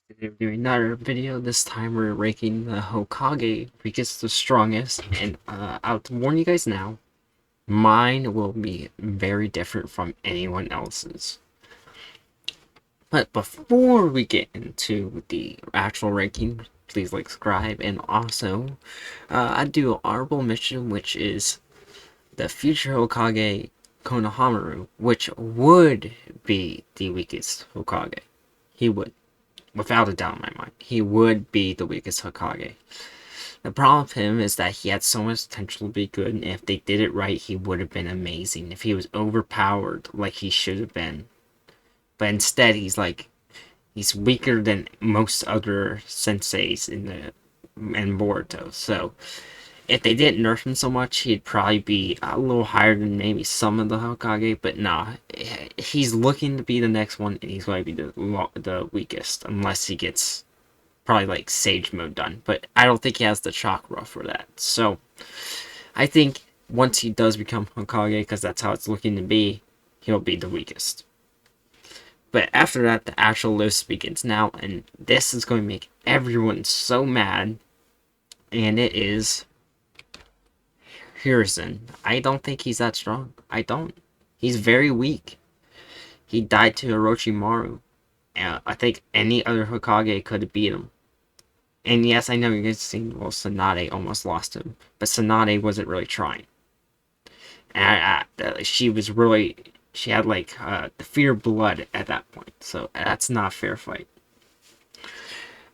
We're doing another video. This time we're ranking the Hokage weakest to strongest, and I'll warn you guys now, mine will be very different from anyone else's. But before we get into the actual ranking, please like, subscribe, and also I do an honorable mention, which is the future Hokage Konohamaru, which would be the weakest Hokage. He would. Without a doubt in my mind, he would be the weakest Hokage. The problem with him is that he had so much potential to be good, and if they did it right, he would have been amazing. If he was overpowered like he should have been. But instead, he's weaker than most other senseis in Boruto. So if they didn't nerf him so much, he'd probably be a little higher than maybe some of the Hokage. But nah, he's looking to be the next one, and he's going to be the weakest unless he gets probably like Sage mode done. But I don't think he has the chakra for that. So I think once he does become Hokage, because that's how it's looking to be, he'll be the weakest. But after that, the actual list begins now, and this is going to make everyone so mad. And it is Hiruzen. I don't think he's that strong. I don't. He's very weak. He died to Orochimaru. I think any other Hokage could have beat him. And yes, I know you guys seen, well, Tsunade almost lost him. But Tsunade wasn't really trying. And she was really, she had like the fear of blood at that point. So that's not a fair fight.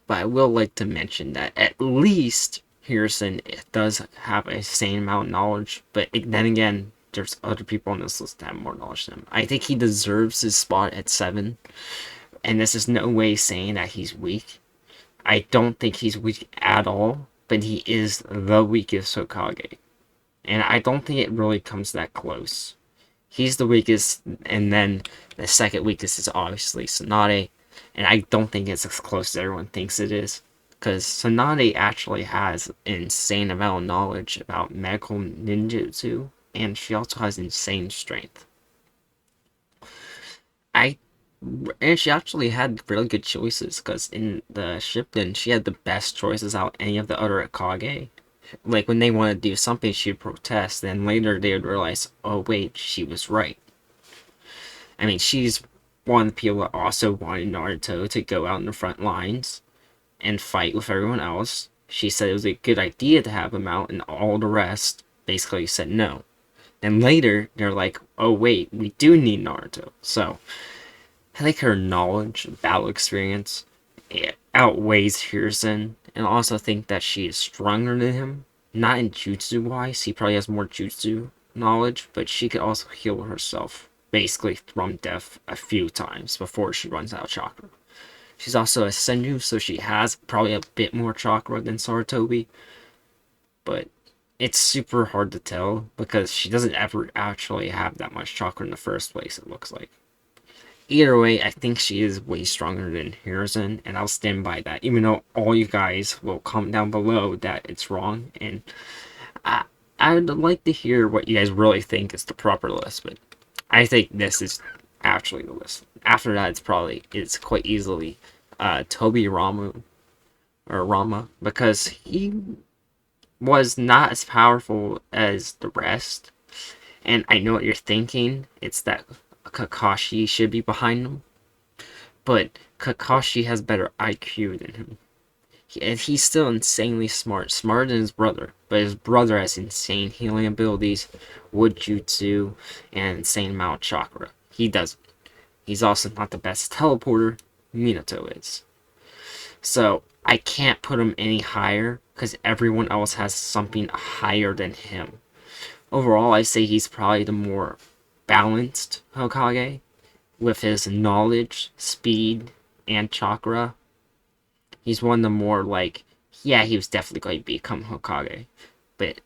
But I will like to mention that at least Hiruzen does have a sane amount of knowledge, but then again, there's other people on this list that have more knowledge than him. I think he deserves his spot at 7, and this is no way saying that he's weak. I don't think he's weak at all, but he is the weakest Hokage. And I don't think it really comes that close. He's the weakest, and then the second weakest is obviously Tsunade, and I don't think it's as close as everyone thinks it is. Because Tsunade actually has an insane amount of knowledge about medical ninjutsu, and she also has insane strength. I and she actually had really good choices, because in the Shippuden, she had the best choices out of any of the other Hokage. Like, when they wanted to do something, she'd protest, then later they would realize, oh wait, she was right. I mean, she's one of the people that also wanted Naruto to go out in the front lines and fight with everyone else. She said it was a good idea to have him out, and all the rest basically said no. Then later, they're like, oh wait, we do need Naruto. So, I think her knowledge, battle experience, it outweighs Hiruzen, and I also think that she is stronger than him. Not in jutsu wise, he probably has more jutsu knowledge, but she could also heal herself, basically from death a few times before she runs out of chakra. She's also a Senju, so she has probably a bit more chakra than Sarutobi. But it's super hard to tell because she doesn't ever actually have that much chakra in the first place, it looks like. Either way, I think she is way stronger than Hiruzen, and I'll stand by that, even though all you guys will comment down below that it's wrong. And I would like to hear what you guys really think is the proper list, but I think this is actually the list. After that, it's quite easily Tobirama or Rama, because he was not as powerful as the rest. And I know what you're thinking. It's that Kakashi should be behind him. But Kakashi has better IQ than him. And he's still insanely smart. Smarter than his brother. But his brother has insane healing abilities, wood jutsu, and an insane amount of chakra. He doesn't. He's also not the best teleporter. Minato is. So I can't put him any higher because everyone else has something higher than him. Overall, I say he's probably the more balanced Hokage with his knowledge, speed, and chakra. He's one of the more like, yeah, he was definitely going to become Hokage, but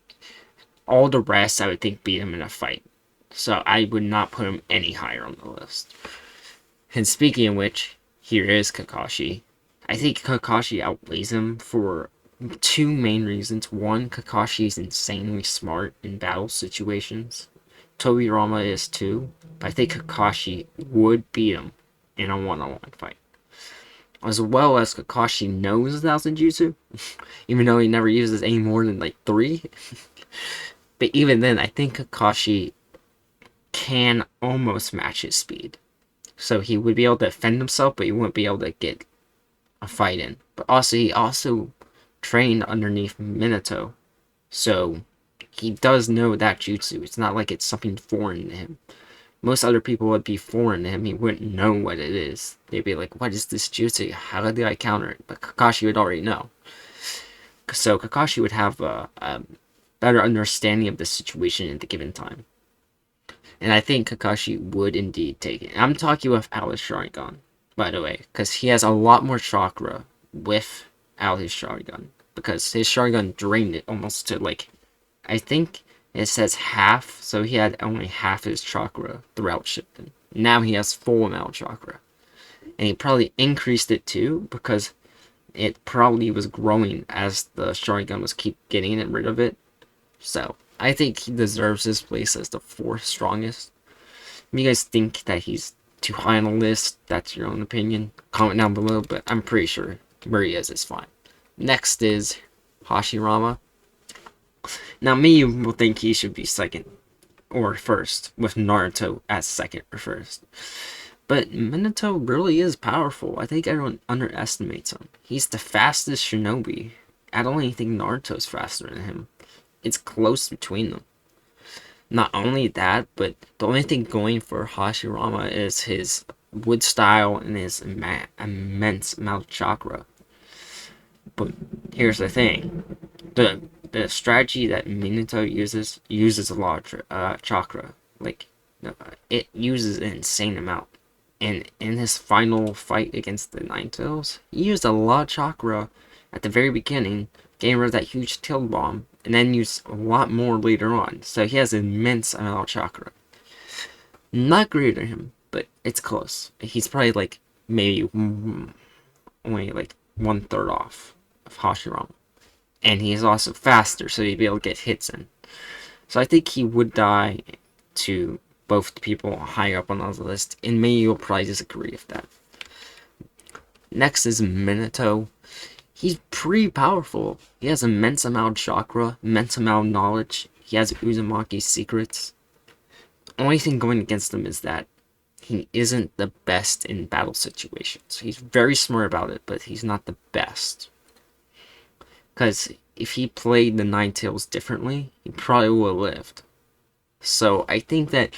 all the rest I would think beat him in a fight. So I would not put him any higher on the list. And speaking of which, here is Kakashi. I think Kakashi outweighs him for two main reasons. One, Kakashi is insanely smart in battle situations. Tobirama is too, but I think Kakashi would beat him in a one-on-one fight. as well as Kakashi knows 1,000 jutsu, even though he never uses any more than like 3. But even then, I think Kakashi can almost match his speed. So he would be able to defend himself, but he wouldn't be able to get a fight in. But also, he also trained underneath Minato. So he does know that jutsu. It's not like it's something foreign to him. Most other people would be foreign to him. He wouldn't know what it is. They'd be like, what is this jutsu? How did I counter it? But Kakashi would already know. So Kakashi would have a better understanding of the situation at the given time. And I think Kakashi would indeed take it. I'm talking without his Sharingan, by the way, because he has a lot more chakra without his Sharingan. Because his Sharingan drained it almost to, like, I think it says half, so he had only half his chakra throughout Shippuden. Now he has full amount of chakra. And he probably increased it too, because it probably was growing as the Sharingan was keep getting rid of it. So, I think he deserves his place as the 4th strongest. If you guys think that he's too high on the list, that's your own opinion. Comment down below, but I'm pretty sure where he is fine. Next is Hashirama. Now, me will think he should be 2nd or 1st, with Naruto as 2nd or 1st. But Minato really is powerful. I think everyone underestimates him. He's the fastest shinobi. I don't even think Naruto's faster than him. It's close between them. Not only that, but the only thing going for Hashirama is his wood style and his immense amount of chakra. But here's the thing. The strategy that Minato uses a lot of chakra. Like, it uses an insane amount. And in his final fight against the Ninetales, he used a lot of chakra at the very beginning, getting rid of that huge tail bomb, and then used a lot more later on. So he has an immense amount of chakra. Not greater than him, but it's close. He's probably like maybe only like 1/3 off of Hashirama. And he's also faster, so he'd be able to get hits in. So I think he would die to both the people higher up on the list, and maybe you'll probably disagree with that. Next is Minato. He's pretty powerful. He has immense amount of chakra, immense amount of knowledge. He has Uzumaki's secrets. Only thing going against him is that he isn't the best in battle situations. He's very smart about it, but he's not the best. Because if he played the Ninetales differently, he probably would have lived. So I think that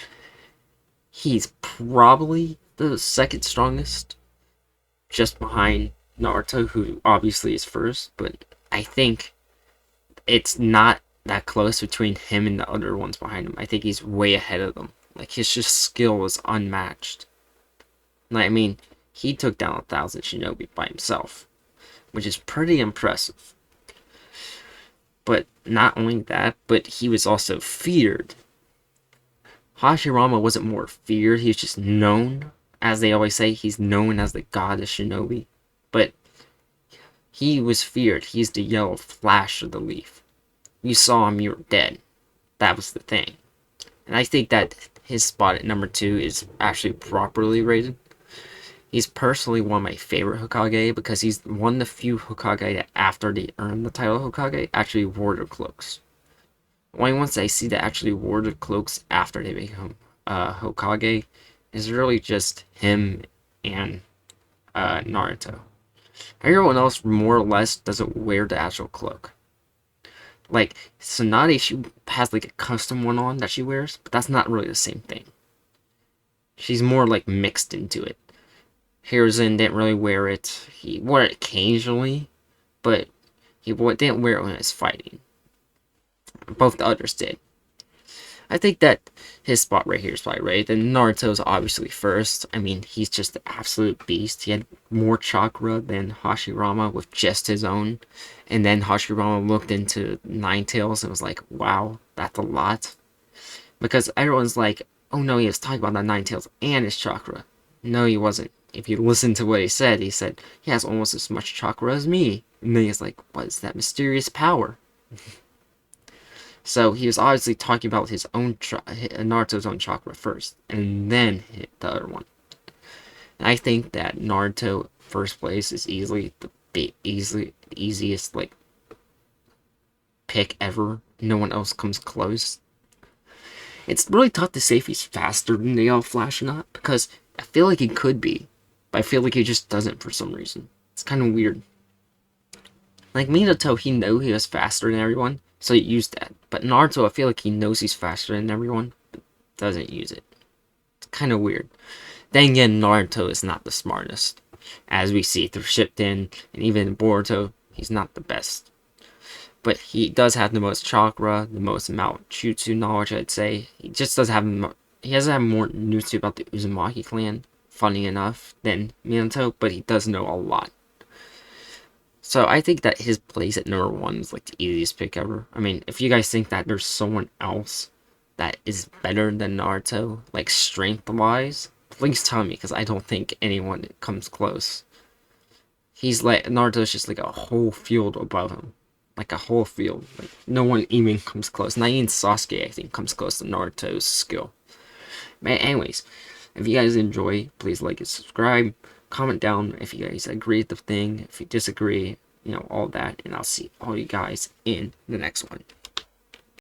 he's probably the 2nd strongest, just behind Naruto, who obviously is 1st, but I think it's not that close between him and the other ones behind him. I think he's way ahead of them. Like, his just skill is unmatched. Like, I mean, he took down 1,000 shinobi by himself, which is pretty impressive. But not only that, but he was also feared. Hashirama wasn't more feared, he was just known. As they always say, he's known as the god of shinobi. But he was feared. He's the yellow flash of the leaf. You saw him, you were dead. That was the thing. And I think that his spot at number 2 is actually properly rated. He's personally one of my favorite Hokage, because he's one of the few Hokage that after they earn the title of Hokage actually wore their cloaks. Only once I see that actually wore their cloaks after they become Hokage is really just him and Naruto. Everyone else more or less doesn't wear the actual cloak. Like, Tsunade, she has like a custom one on that she wears, but that's not really the same thing. She's more like mixed into it. Hiruzen didn't really wear it. He wore it occasionally, but he didn't wear it when he was fighting. Both the others did. I think that his spot right here is probably right. Then Naruto's obviously 1st. I mean, he's just the absolute beast. He had more chakra than Hashirama with just his own. And then Hashirama looked into Ninetales and was like, wow, that's a lot. Because everyone's like, oh no, he was talking about the Ninetales and his chakra. No, he wasn't. If you listen to what he said he has almost as much chakra as me. And then he's like, what is that mysterious power? So he was obviously talking about his own Naruto's own chakra first, and then hit the other one. I think that Naruto first place is easily the easiest like pick ever. No one else comes close. It's really tough to say if he's faster than they all Flash or not, because I feel like he could be, but I feel like he just doesn't for some reason. It's kind of weird. Like Minato, he knew he was faster than everyone, so he used that. But Naruto, I feel like he knows he's faster than everyone, but doesn't use it. It's kind of weird. Then again, Naruto is not the smartest. As we see through Shippuden, and even Boruto, he's not the best. But he does have the most chakra, the most amount of jutsu knowledge, I'd say. He just does have he doesn't have more news about the Uzumaki clan, funny enough, than Minato, but he does know a lot. So I think that his place at number 1 is like the easiest pick ever. I mean, if you guys think that there's someone else that is better than Naruto, like strength-wise, please tell me, because I don't think anyone comes close. He's like, Naruto's just like a whole field above him. Like a whole field. Like, no one even comes close. Not even Sasuke, I think, comes close to Naruto's skill. But anyways, if you guys enjoy, please like and subscribe. Comment down if you guys agree with the thing, if you disagree, all that. And I'll see all you guys in the next one.